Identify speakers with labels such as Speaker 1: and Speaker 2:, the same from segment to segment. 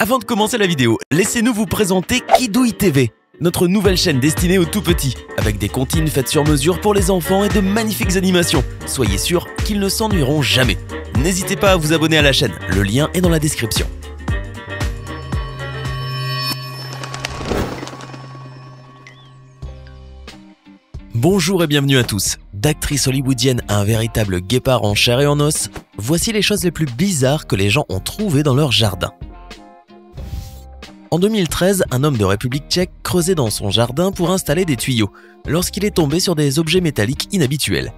Speaker 1: Avant de commencer la vidéo, laissez-nous vous présenter Kidouille TV, notre nouvelle chaîne destinée aux tout-petits, avec des comptines faites sur mesure pour les enfants et de magnifiques animations. Soyez sûrs qu'ils ne s'ennuieront jamais. N'hésitez pas à vous abonner à la chaîne, le lien est dans la description. Bonjour et bienvenue à tous. D'actrice hollywoodienne à un véritable guépard en chair et en os, voici les choses les plus bizarres que les gens ont trouvées dans leur jardin. En 2013, un homme de République tchèque creusait dans son jardin pour installer des tuyaux, lorsqu'il est tombé sur des objets métalliques inhabituels.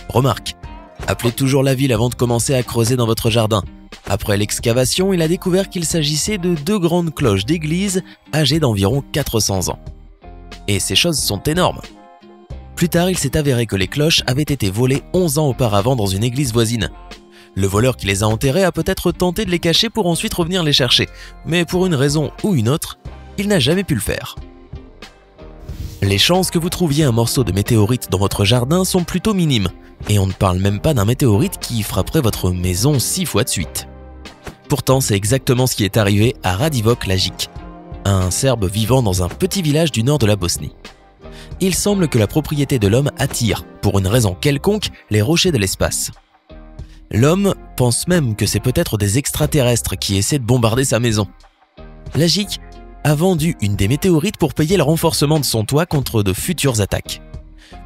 Speaker 1: Remarque, appelez toujours la ville avant de commencer à creuser dans votre jardin. Après l'excavation, il a découvert qu'il s'agissait de deux grandes cloches d'église âgées d'environ 400 ans. Et ces choses sont énormes. Plus tard, il s'est avéré que les cloches avaient été volées 11 ans auparavant dans une église voisine. Le voleur qui les a enterrées a peut-être tenté de les cacher pour ensuite revenir les chercher, mais pour une raison ou une autre, il n'a jamais pu le faire. Les chances que vous trouviez un morceau de météorite dans votre jardin sont plutôt minimes, et on ne parle même pas d'un météorite qui frapperait votre maison 6 fois de suite. Pourtant, c'est exactement ce qui est arrivé à Radivoj Lajić, un Serbe vivant dans un petit village du nord de la Bosnie. Il semble que la propriété de l'homme attire, pour une raison quelconque, les rochers de l'espace. L'homme pense même que c'est peut-être des extraterrestres qui essaient de bombarder sa maison. Lajić a vendu une des météorites pour payer le renforcement de son toit contre de futures attaques.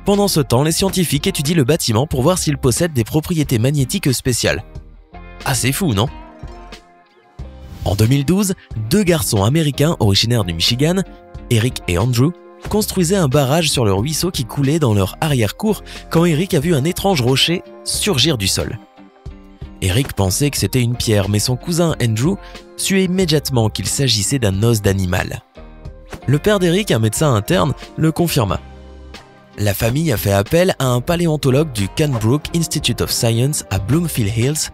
Speaker 1: Pendant ce temps, les scientifiques étudient le bâtiment pour voir s'il possède des propriétés magnétiques spéciales. Assez fou, non? En 2012, deux garçons américains originaires du Michigan, Eric et Andrew, construisaient un barrage sur le ruisseau qui coulait dans leur arrière-cour quand Eric a vu un étrange rocher surgir du sol. Eric pensait que c'était une pierre, mais son cousin Andrew sut immédiatement qu'il s'agissait d'un os d'animal. Le père d'Eric, un médecin interne, le confirma. La famille a fait appel à un paléontologue du Cranbrook Institute of Science à Bloomfield Hills,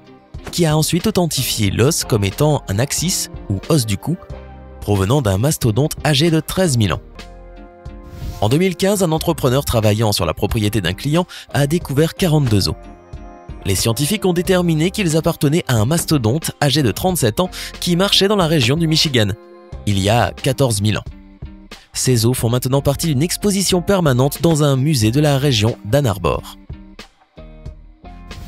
Speaker 1: qui a ensuite authentifié l'os comme étant un axis, ou os du cou, provenant d'un mastodonte âgé de 13 000 ans. En 2015, un entrepreneur travaillant sur la propriété d'un client a découvert 42 os. Les scientifiques ont déterminé qu'ils appartenaient à un mastodonte âgé de 37 ans qui marchait dans la région du Michigan, il y a 14 000 ans. Ces os font maintenant partie d'une exposition permanente dans un musée de la région d'Ann Arbor.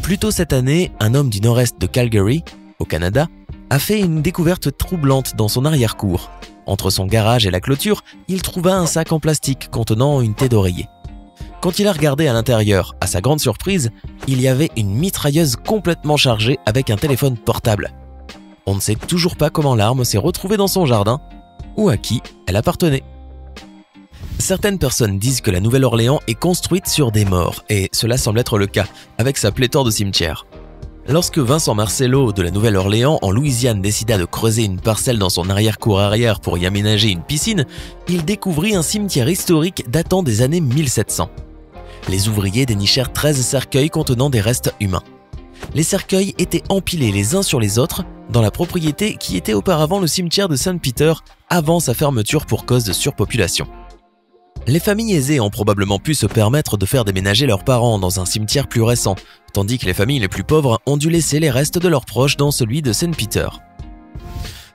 Speaker 1: Plus tôt cette année, un homme du nord-est de Calgary, au Canada, a fait une découverte troublante dans son arrière-cour. Entre son garage et la clôture, il trouva un sac en plastique contenant une tête d'oreiller. Quand il a regardé à l'intérieur, à sa grande surprise, il y avait une mitrailleuse complètement chargée avec un téléphone portable. On ne sait toujours pas comment l'arme s'est retrouvée dans son jardin ou à qui elle appartenait. Certaines personnes disent que la Nouvelle-Orléans est construite sur des morts, et cela semble être le cas, avec sa pléthore de cimetières. Lorsque Vincent Marcello de la Nouvelle-Orléans en Louisiane décida de creuser une parcelle dans son arrière-cour arrière pour y aménager une piscine, il découvrit un cimetière historique datant des années 1700. Les ouvriers dénichèrent 13 cercueils contenant des restes humains. Les cercueils étaient empilés les uns sur les autres dans la propriété qui était auparavant le cimetière de Saint-Peter avant sa fermeture pour cause de surpopulation. Les familles aisées ont probablement pu se permettre de faire déménager leurs parents dans un cimetière plus récent, tandis que les familles les plus pauvres ont dû laisser les restes de leurs proches dans celui de Saint-Peter.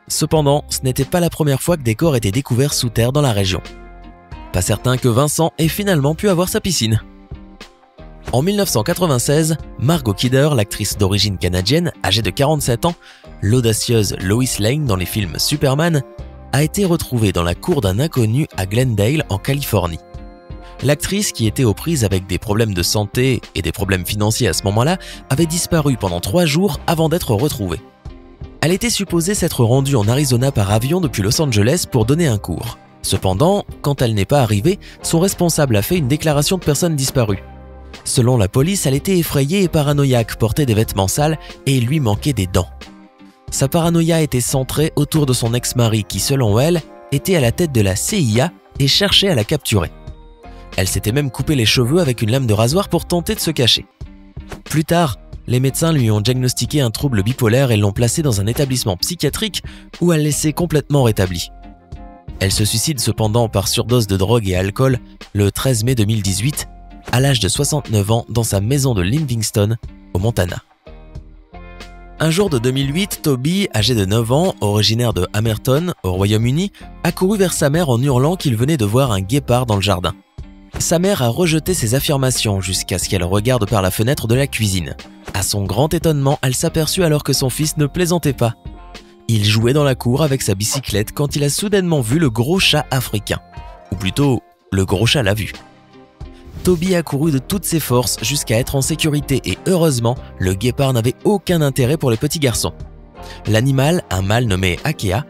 Speaker 1: Cependant, ce n'était pas la première fois que des corps étaient découverts sous terre dans la région. Pas certain que Vincent ait finalement pu avoir sa piscine. En 1996, Margot Kidder, l'actrice d'origine canadienne, âgée de 47 ans, l'audacieuse Lois Lane dans les films Superman, a été retrouvée dans la cour d'un inconnu à Glendale, en Californie. L'actrice, qui était aux prises avec des problèmes de santé et des problèmes financiers à ce moment-là, avait disparu pendant 3 jours avant d'être retrouvée. Elle était supposée s'être rendue en Arizona par avion depuis Los Angeles pour donner un cours. Cependant, quand elle n'est pas arrivée, son responsable a fait une déclaration de personne disparue. Selon la police, elle était effrayée et paranoïaque, portait des vêtements sales et il lui manquait des dents. Sa paranoïa était centrée autour de son ex-mari qui, selon elle, était à la tête de la CIA et cherchait à la capturer. Elle s'était même coupé les cheveux avec une lame de rasoir pour tenter de se cacher. Plus tard, les médecins lui ont diagnostiqué un trouble bipolaire et l'ont placée dans un établissement psychiatrique où elle s'est complètement rétablie. Elle se suicide cependant par surdose de drogue et alcool le 13 mai 2018, à l'âge de 69 ans dans sa maison de Livingston, au Montana. Un jour de 2008, Toby, âgé de 9 ans, originaire de Hamerton, au Royaume-Uni, a couru vers sa mère en hurlant qu'il venait de voir un guépard dans le jardin. Sa mère a rejeté ses affirmations jusqu'à ce qu'elle regarde par la fenêtre de la cuisine. À son grand étonnement, elle s'aperçut alors que son fils ne plaisantait pas. Il jouait dans la cour avec sa bicyclette quand il a soudainement vu le gros chat africain. Ou plutôt, le gros chat l'a vu. Toby a couru de toutes ses forces jusqu'à être en sécurité et heureusement, le guépard n'avait aucun intérêt pour les petits garçons. L'animal, un mâle nommé Akea,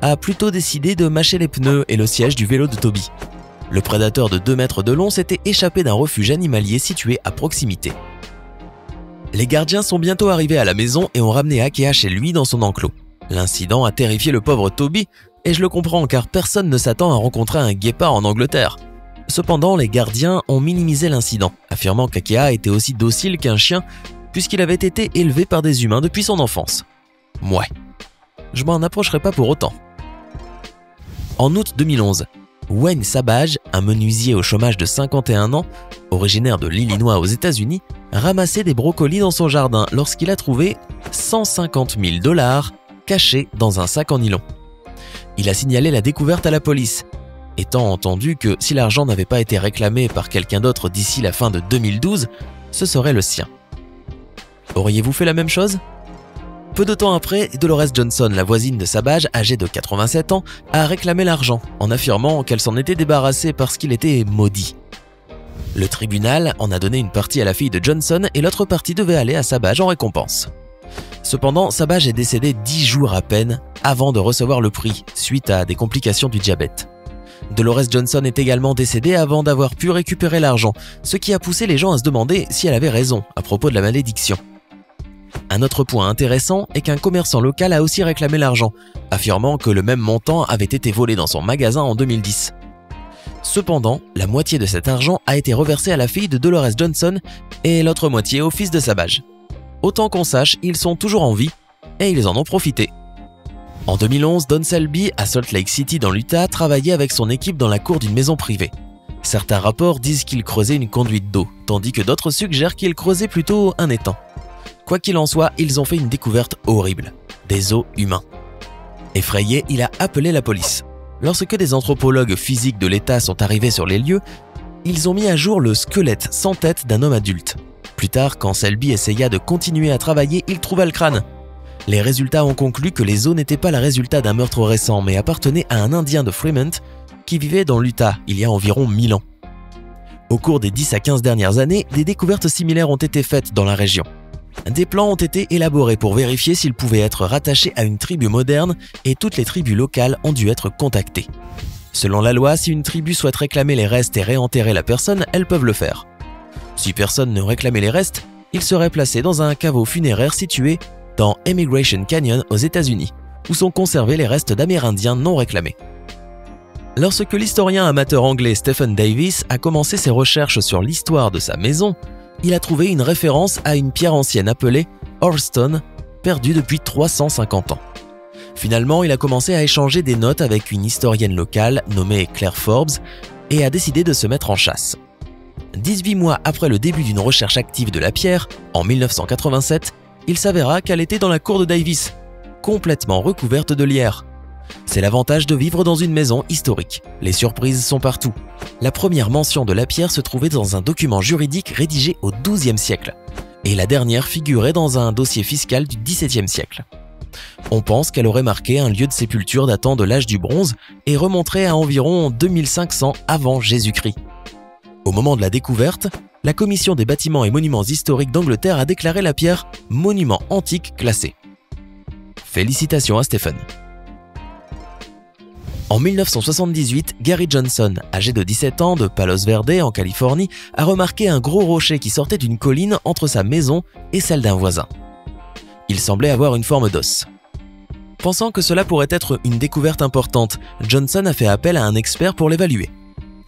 Speaker 1: a plutôt décidé de mâcher les pneus et le siège du vélo de Toby. Le prédateur de 2 mètres de long s'était échappé d'un refuge animalier situé à proximité. Les gardiens sont bientôt arrivés à la maison et ont ramené Akea chez lui dans son enclos. L'incident a terrifié le pauvre Toby et je le comprends car personne ne s'attend à rencontrer un guépard en Angleterre. Cependant, les gardiens ont minimisé l'incident, affirmant qu'Akea était aussi docile qu'un chien puisqu'il avait été élevé par des humains depuis son enfance. Mouais, je m'en approcherai pas pour autant. En août 2011, Wayne Savage, un menuisier au chômage de 51 ans, originaire de l'Illinois aux États-Unis, ramassait des brocolis dans son jardin lorsqu'il a trouvé 150 000 $ cachés dans un sac en nylon. Il a signalé la découverte à la police, étant entendu que si l'argent n'avait pas été réclamé par quelqu'un d'autre d'ici la fin de 2012, ce serait le sien. Auriez-vous fait la même chose ? Peu de temps après, Dolores Johnson, la voisine de Savage, âgée de 87 ans, a réclamé l'argent en affirmant qu'elle s'en était débarrassée parce qu'il était maudit. Le tribunal en a donné une partie à la fille de Johnson et l'autre partie devait aller à Savage en récompense. Cependant, Savage est décédé 10 jours à peine avant de recevoir le prix, suite à des complications du diabète. Dolores Johnson est également décédée avant d'avoir pu récupérer l'argent, ce qui a poussé les gens à se demander si elle avait raison à propos de la malédiction. Un autre point intéressant est qu'un commerçant local a aussi réclamé l'argent, affirmant que le même montant avait été volé dans son magasin en 2010. Cependant, la moitié de cet argent a été reversée à la fille de Dolores Johnson et l'autre moitié au fils de Savage. Autant qu'on sache, ils sont toujours en vie et ils en ont profité. En 2011, Don Selby, à Salt Lake City dans l'Utah, travaillait avec son équipe dans la cour d'une maison privée. Certains rapports disent qu'il creusait une conduite d'eau, tandis que d'autres suggèrent qu'il creusait plutôt un étang. Quoi qu'il en soit, ils ont fait une découverte horrible, des os humains. Effrayé, il a appelé la police. Lorsque des anthropologues physiques de l'État sont arrivés sur les lieux, ils ont mis à jour le squelette sans tête d'un homme adulte. Plus tard, quand Selby essaya de continuer à travailler, il trouva le crâne. Les résultats ont conclu que les os n'étaient pas le résultat d'un meurtre récent, mais appartenaient à un Indien de Fremont qui vivait dans l'Utah il y a environ 1000 ans. Au cours des 10 à 15 dernières années, des découvertes similaires ont été faites dans la région. Des plans ont été élaborés pour vérifier s'ils pouvaient être rattachés à une tribu moderne et toutes les tribus locales ont dû être contactées. Selon la loi, si une tribu souhaite réclamer les restes et réenterrer la personne, elles peuvent le faire. Si personne ne réclamait les restes, ils seraient placés dans un caveau funéraire situé dans Emigration Canyon aux États-Unis, où sont conservés les restes d'Amérindiens non réclamés. Lorsque l'historien amateur anglais Stephen Davis a commencé ses recherches sur l'histoire de sa maison, il a trouvé une référence à une pierre ancienne appelée Orstone, perdue depuis 350 ans. Finalement, il a commencé à échanger des notes avec une historienne locale nommée Claire Forbes et a décidé de se mettre en chasse. 18 mois après le début d'une recherche active de la pierre, en 1987, il s'avéra qu'elle était dans la cour de Davis, complètement recouverte de lierre. C'est l'avantage de vivre dans une maison historique. Les surprises sont partout. La première mention de la pierre se trouvait dans un document juridique rédigé au XIIe siècle, et la dernière figurait dans un dossier fiscal du XVIIe siècle. On pense qu'elle aurait marqué un lieu de sépulture datant de l'âge du bronze et remonterait à environ 2500 avant Jésus-Christ. Au moment de la découverte, la Commission des bâtiments et monuments historiques d'Angleterre a déclaré la pierre monument antique classé. Félicitations à Stephen. En 1978, Gary Johnson, âgé de 17 ans de Palos Verdes en Californie, a remarqué un gros rocher qui sortait d'une colline entre sa maison et celle d'un voisin. Il semblait avoir une forme d'os. Pensant que cela pourrait être une découverte importante, Johnson a fait appel à un expert pour l'évaluer.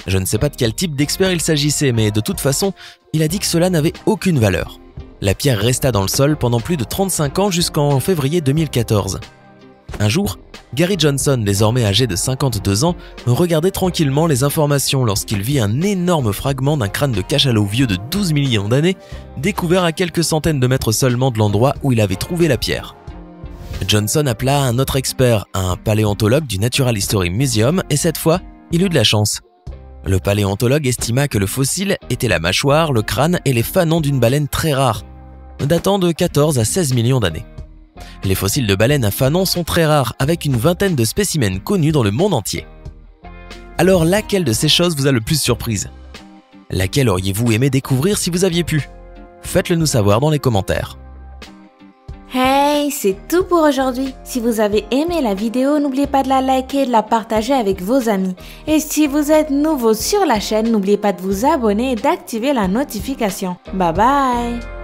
Speaker 1: Je ne sais pas de quel type d'expert il s'agissait, mais de toute façon, il a dit que cela n'avait aucune valeur. La pierre resta dans le sol pendant plus de 35 ans jusqu'en février 2014. Un jour, Gary Johnson, désormais âgé de 52 ans, regardait tranquillement les informations lorsqu'il vit un énorme fragment d'un crâne de cachalot vieux de 12 millions d'années, découvert à quelques centaines de mètres seulement de l'endroit où il avait trouvé la pierre. Johnson appela un autre expert, un paléontologue du Natural History Museum, et cette fois, il eut de la chance. Le paléontologue estima que le fossile était la mâchoire, le crâne et les fanons d'une baleine très rare, datant de 14 à 16 millions d'années. Les fossiles de baleines à fanons sont très rares, avec une vingtaine de spécimens connus dans le monde entier. Alors laquelle de ces choses vous a le plus surprise? Laquelle auriez-vous aimé découvrir si vous aviez pu? Faites-le nous savoir dans les commentaires.
Speaker 2: Hey, c'est tout pour aujourd'hui. Si vous avez aimé la vidéo, n'oubliez pas de la liker et de la partager avec vos amis. Et si vous êtes nouveau sur la chaîne, n'oubliez pas de vous abonner et d'activer la notification. Bye bye!